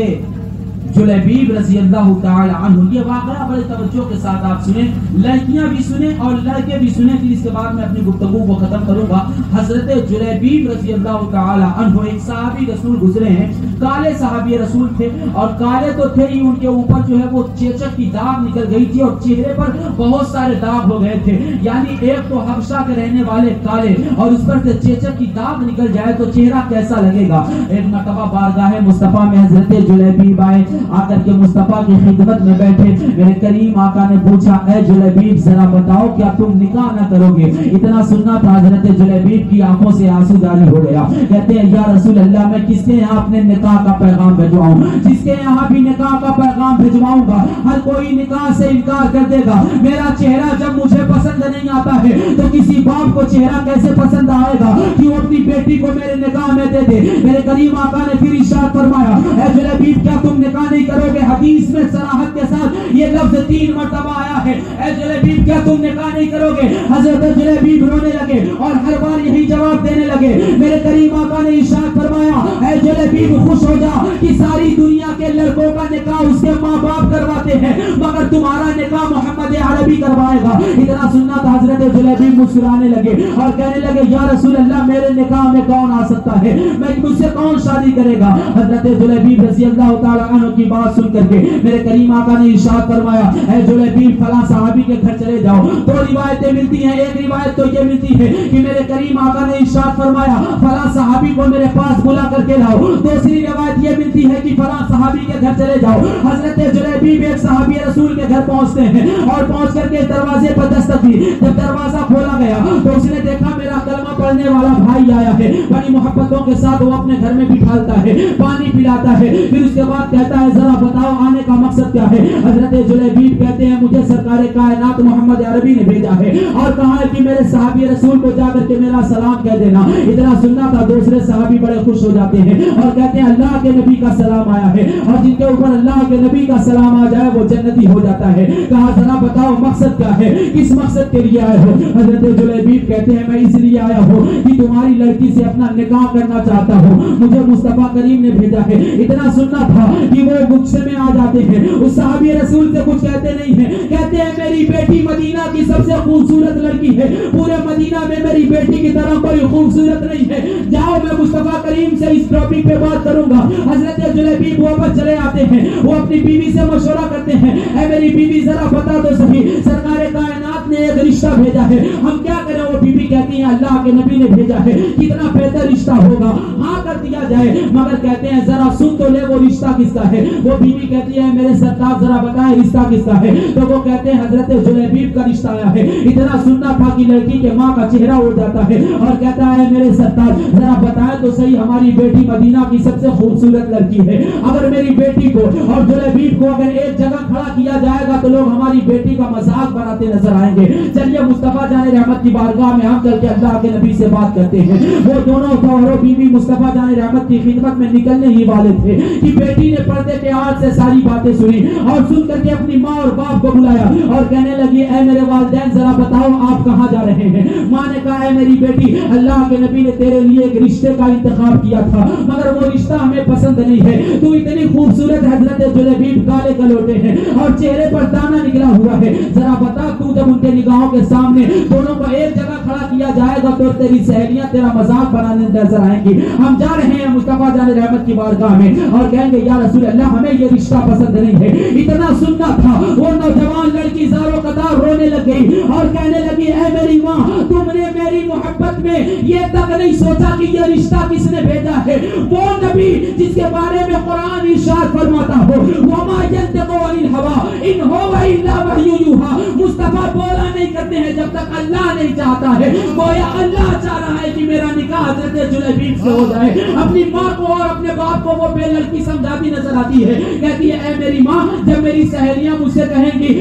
جلیبیب رضی اللہ تعالی عنہ، یہ واقعہ بڑے توجہ کے ساتھ آپ سنیں، لڑکیاں بھی سنیں اور لڑکے بھی سنیں، پھر اس کے بعد میں اپنی گفتگو کو ختم کروں گا۔ حضرت جلیبیب رضی اللہ تعالی عنہ ایک صحابی رسول گزرے ہیں، کالے صحابی رسول تھے، اور کالے تو تھے ہی، ان کے اوپر جو ہے وہ چیچک کی داغ نکل گئی تھی اور چہرے پر بہت سارے داغ ہو گئے تھے، یعنی ایک تو حبشہ کے رہنے والے کالے اور اس پر سے چیچک کی داغ نکل جائے تو چہرہ کیسا لگے گا۔ ایک مرتبہ بارگاہ مصطفیٰ میں حضرت جلیبیب آئے، آ کر کے مصطفیٰ کی خدمت میں بیٹھے، میرے کریم آقا نے پوچھا اے جلیبیب ذرا بتاؤ کیا تم نکاح نہ کرو گے؟ اتنا سننا تھا حضرت جلیبیب کی آنکھوں سے آنسو جاری ہو گیا، کہتے ہیں یا رسول اللہ میں کس کے یہاں اپنے نکاح کا پیغام بھجواؤں؟ جس کے یہاں بھی نکاح کا پیغام بھجواؤں گا ہر کوئی نکاح سے انکار کر دے گا، میرا چہرہ جب مجھے پسند نہیں آتا ہے تو کسی باپ کو چہرہ کیسے پسند آئے گا کہ وہ اپنی بیٹی کو میرے نکاح میں دے دے؟ میرے کریم آقا نے پھر ارشاد فرمایا اے جلیبیب کیا تم نکاح نہیں کرو گے؟ حدیث میں صراحت کے ساتھ یہ لفظ 3 مرتبہ آیا ہے، اے جلیبیب کیا تم نکاح نہیں کرو گے؟ حضرت جلیبیب رونے لگے اور ہر بار یہی جواب دینے لگے۔ میرے کریم آقا نے ارشاد فرمایا اے جلیبیب خوش ہو جا کہ ساری دنیا کے لڑکوں کا نکاح اس کے ماں باپ کرواتے ہیں مگر تمہارا نکاح محمد عربی کروائے گا۔ اتنا سننا تھا، حضرت جلیبیب مسکرانے لگے اور کہنے لگے یا رسول اللہ میرے نکاح میں کون آ سکتا ہے؟ میں مجھ سے کون شادی کرے گا؟ حضرت جلیبیب رضی اللہ تعالی عنہ کی بات سن کر کے میرے کریم آقا نے ارشاد فرمایا اے جلیبیب فلاں صحابی کے گھر چلے جاؤ۔ 2 روایتیں ملتی ہیں، ایک روایت تو یہ ملتی ہے کہ میرے کریم آقا نے ارشاد فرمایا فلاں صحابی کو میرے پاس بلا کر کے لاؤ، دوسری روایت یہ ملتی ہے کہ فلاں صحابی کے گھر چلے جاؤ۔ حضرت جلیبیب ایک صحابی رسول کے گھر پہنچتے ہیں اور پہنچ کر کے دروازے پر دستک دی، جب دروازہ کھولا گیا تو اس نے دیکھا میرا کلمہ پڑھنے والا بھائی آیا ہے، بڑی محبتوں کے ساتھ وہ اپنے گھر میں بٹھالتا ہے، پانی پلاتا ہے، پھر اس کے بعد کہتا ہے ذرا بتاؤ آنے کا مقصد کیا ہے؟ حضرت جلیبیب کہتے ہیں مجھے سرکار کائنات محمد عربی نے بھیجا ہے اور کہا ہے کہ میرے صحابی رسول کو جا کر کے میرا سلام کہہ دینا۔ اتنا سننا تھا، دوسرے صحابی بڑے خوش ہو جاتے ہیں اور کہتے ہیں اللہ کے نبی کا سلام آیا ہے، اور جن کے اوپر اللہ کے نبی کا سلام آ جائے وہ جنتی ہو جاتا ہے۔ کہا ذرا بتاؤ مقصد کیا ہے، کس مقصد کے لیے آئے ہو؟ حضرت جلیبیب کہتے ہیں میں اس لیے آیا ہوں کہ تمہاری لڑکی سے اپنا نکاح کرنا چاہتا ہوں، مجھے مصطفیٰ کریم نے بھیجا ہے۔ اتنا سننا تھا کہ وہ غصے میں آ جاتے ہیں، اس صحابی رسول سے کچھ کہتے نہیں ہیں، کہتے ہیں میری بیٹی مدینہ کی سب سے خوبصورت لڑکی ہے، پورے مدینہ میں میری بیٹی کی طرح کوئی خوبصورت نہیں ہے، جاؤ میں مصطفیٰ کریم سے اس ٹاپک پہ بات کروں گا۔ حضرت جلیبیب واپس چلے آتے ہیں، وہ اپنی بیوی سے مشورہ کرتے ہیں اے میری بیوی ذرا بتا تو صحیح سرکار کائنات نے ایک رشتہ بھیجا ہے، ہم کیا کریں؟ وہ بیوی کہتی ہیں اللہ کے نبی نے بھیجا ہے، کتنا بہتر رشتہ ہوگا، ہاں کر دیا جائے، مگر کہتے ہیں ذرا سن تو لے وہ رشتہ کس کا ہے؟ وہ بیوی کہتی ہے میرے سرکار ذرا بتائیں رشتہ کس کا ہے؟ تو وہ کہتے ہیں حضرت جلیبیب کا رشتہ آیا ہے۔ اتنا سننا تھا کہ لڑکی کے ماں کا چہرہ اڑ جاتا ہے اور کہتا ہے میرے سرکار ذرا بتائیں تو صحیح ہماری بیٹی مدینہ کی سب سے خوبصورت لڑکی ہے، اگر میری بیٹی کو اور جلیبیب کو اگر ایک جگہ کھڑا کیا جائے گا تو لوگ ہماری بیٹی کا مذاق بناتے نظر آئیں گے۔ چلیے مصطفیٰ جان رحمت کی بارگاہ میں ہم چل کے اللہ کے نبی سے بات کرتے ہیں۔ وہ دونوں شوہر و بیوی مصطفیٰ جان رحمت کی خدمت میں نکلنے ہی والے تھے کہ بیٹی نے پردے کے آڑ سے ساری باتیں سنی اور سن کر کے اپنی ماں اور باپ کو بلایا اور کہنے لگی اے میرے والدین ذرا بتاؤ آپ کہاں جا رہے ہیں؟ ماں نے کہا اے میری بیٹی اللہ کے نبی نے تیرے لیے ایک رشتے کا انتخاب کیا تھا مگر وہ رشتہ ہمیں پسند نہیں ہے، تو اتنی خوبصورت حضرت جلیبیب کالے کلوٹے ہیں اور چہرے پر دانا نکلا ہوا ہے، ذرا بتا تو جب ان کے نگاہوں کے سامنے دونوں کو ایک جگہ کھڑا کیا جائے گا تو تیری سہیلیاں تیرا مذاق بنانے نظر آئیں گی۔ ہم جا رہے ہیں مصطفیٰ جان رحمت کی بارگاہ میں اور کہیں گے یا رسول اللہ ہمیں یہ رشتہ پسند نہیں ہے۔ اتنا سننا تھا، وہ نوجوان لڑکی زاروں قطار رونے لگ گئی اور کہنے لگی اے میری ماں تم نے میری محبت میں یہ تک نہیں سوچا کہ یہ رشتہ کس نے بھیجا ہے؟ وہ نبی جس کے بارے میں قرآن ارشاد فرماتا ہو وما ينطق عن الهوى ان هو الا وحی یوحی، مصطفیٰ بولا نہیں کرتے ہیں جب جب تک اللہ نہیں چاہتا ہے. گویا اللہ چاہ رہا ہے کہ میرا نکاح حضرت جلیبیب سے ہو جائے. اپنی ماں کو اور اپنے باپ کو وہ بے لڑکی سمجھاتی نظر آتی ہے. کہتی ہے اے میری ماں, جب میری سہیلیاں مجھ سے کہیں گی,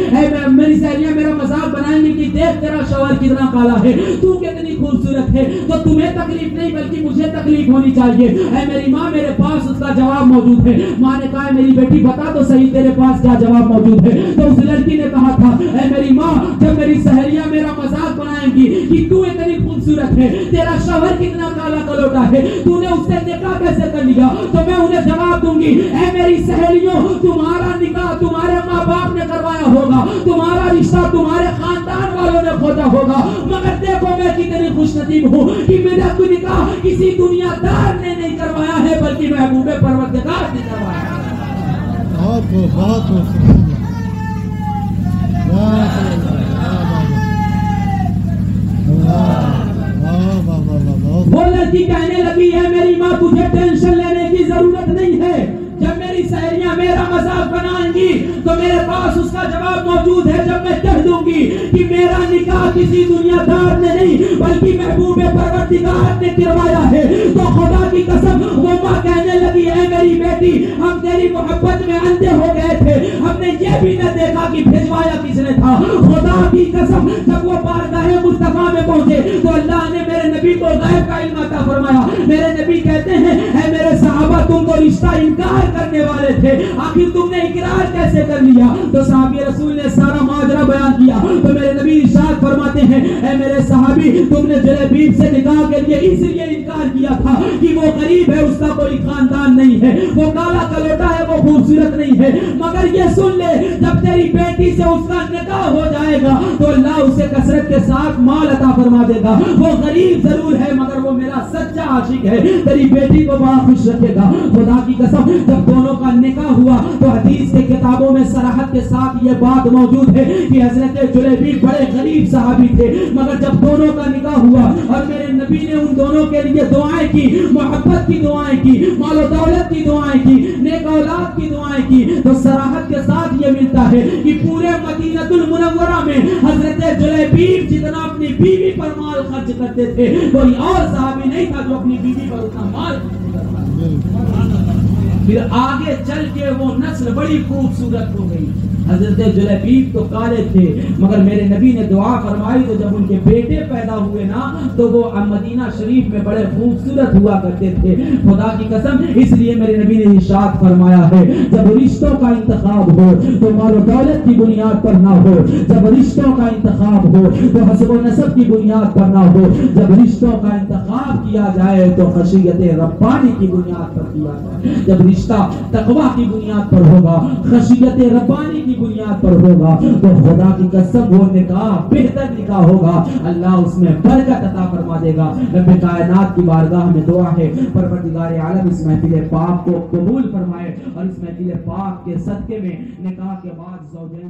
میری سہیلیاں میرا مذاق بنائیں گی کہ دیکھ تیرا شوہر کتنا کالا ہے, تو کتنی خوبصورت ہے, تو تمہیں تکلیف نہیں بلکہ مجھے تکلیف ہونی چاہیے. اے میری ماں, میرے پاس اس کا جواب موجود ہے. ماں نے کہا میری بیٹی بتا تو صحیح تیرے پاس کیا جواب موجود ہے. تو اس لڑکی نے کہا تھا اے میری ماں, جب میری سہیلیاں میرا مذاق بنائیں گی کہ تو اتنی خوبصورت ہے, تیرا شوہر کتنا کالا کلوٹا ہے, تو نے اس سے نکاح کیسے کر لیا, تو میں انہیں جواب دوں گی اے میری سہیلیوں, تمہارا نکاح تمہارے ماں باپ نے کروایا ہوگا, تمہارا رشتہ تمہارے خاندان والوں نے کھودا ہوگا, مگر دیکھو میں کتنی خوش نصیب ہوں کہ میرا کوئی نکاح کسی دنیا دار نے نہیں کروایا ہے بلکہ محبوب پروردگار نے کروایا ہے. بہت وہ لڑکی کہنے لگی ہے میری ماں تجھے ٹینشن لینے کی ضرورت نہیں ہے, جب میری سہیلیاں میرا مذاق بنائیں گی تو میرے پاس اس کا جواب موجود ہے. جب میں کہہ دوں گی کہ میرا نکاح کسی دنیا دار نے نہیں بلکہ محبوب پروردگار نے کروایا ہے, تو خدا کی قسم وہ ماں کہنے لگی ہے میری بیٹی, ہم تیری محبت میں اندھے ہو گئے تھے, ہم نے یہ بھی نہ دیکھا کہ بھیجوایا کس نے تھا. خدا کی قسم جب وہ بارگاہ مصطفیٰ میں پہنچے تو اللہ نے میرے نبی کو غیب کا علم عطا فرمایا. میرے نبی کہتے ہیں اے میرے صحابہ, تم تو رشتہ انکار کرنے والے تھے, آخر تم نے اقرار کیسے کر لیا. تو صحابی رسول نے سارا ماجرا بیان کیا. تو میرے نبی ارشاد فرماتے ہیں اے میرے صحابی, تم نے جلیبیب سے نکاح کے لیے اس لیے انکار کیا تھا کہ وہ غریب ہے, اس کا کوئی خاندان نہیں ہے, وہ کالا کلوٹا ہے, وہ خوبصورت نہیں ہے, مگر یہ سن لے جب تیری بیٹی سے اس کا نکاح ہو جائے گا تو اللہ اسے کثرت کے ساتھ مال عطا فرما دے گا. وہ غریب ضرور ہے مگر وہ میرا سچا عاشق ہے, تیری بیٹی کو بڑا خوش رکھے گا. خدا کی قسم جب دونوں کا نکاح ہوا تو حدیث کے کتابوں میں صراحت کے ساتھ یہ بات موجود ہے کہ حضرت جلیبیب بڑے غریب صحابی تھے, مگر جب دونوں کا نکاح ہوا اور میرے نبی نے ان دونوں کے لیے دعائیں کی, محبت کی دعائیں کی, مال و دولت کی دعائیں کی, نیک اولاد کی دعائیں کی, تو صراحت کے ساتھ یہ ملتا ہے کہ پورے مدینہ المنورہ میں حضرت جلیبیب جتنا اپنی بیوی پر مال خرچ کرتے تھے کوئی اور صحابی نہیں تھا جو اپنی بیوی پر اتنا مال خرچ کرتا. پھر آگے چل کے وہ نسل بڑی خوبصورت ہو گئی. حضرت جلیبیب تو کالے تھے مگر میرے نبی نے دعا فرمائی تو جب ان کے بیٹے پیدا ہوئے نا تو وہ مدینہ شریف میں بڑے خوبصورت ہوا کرتے تھے. خدا کی قسم اس لیے میرے نبی نے ارشاد فرمایا ہے جب رشتوں کا انتخاب ہو تو مال و دولت کی بنیاد پر نہ ہو, جب رشتوں کا انتخاب ہو تو حسب و نسب کی بنیاد پر نہ ہو, جب رشتوں کا انتخاب کیا جائے تو خشیت ربانی کی بنیاد پر کیا جائے. جب رشتہ تقوی کی بنیاد پر ہوگا, خشیت ربانی کی بنیاد پر ہوگا تو خدا کی قسم وہ نکاح بہتر نکاح ہوگا, اللہ اس میں برکت عطا فرما دے گا. رب کائنات کی بارگاہ میں دعا ہے پروردگار عالم اس محفل پاک کو قبول فرمائے اور اس محفل پاک کے صدقے میں نکاح کے بعد زوجین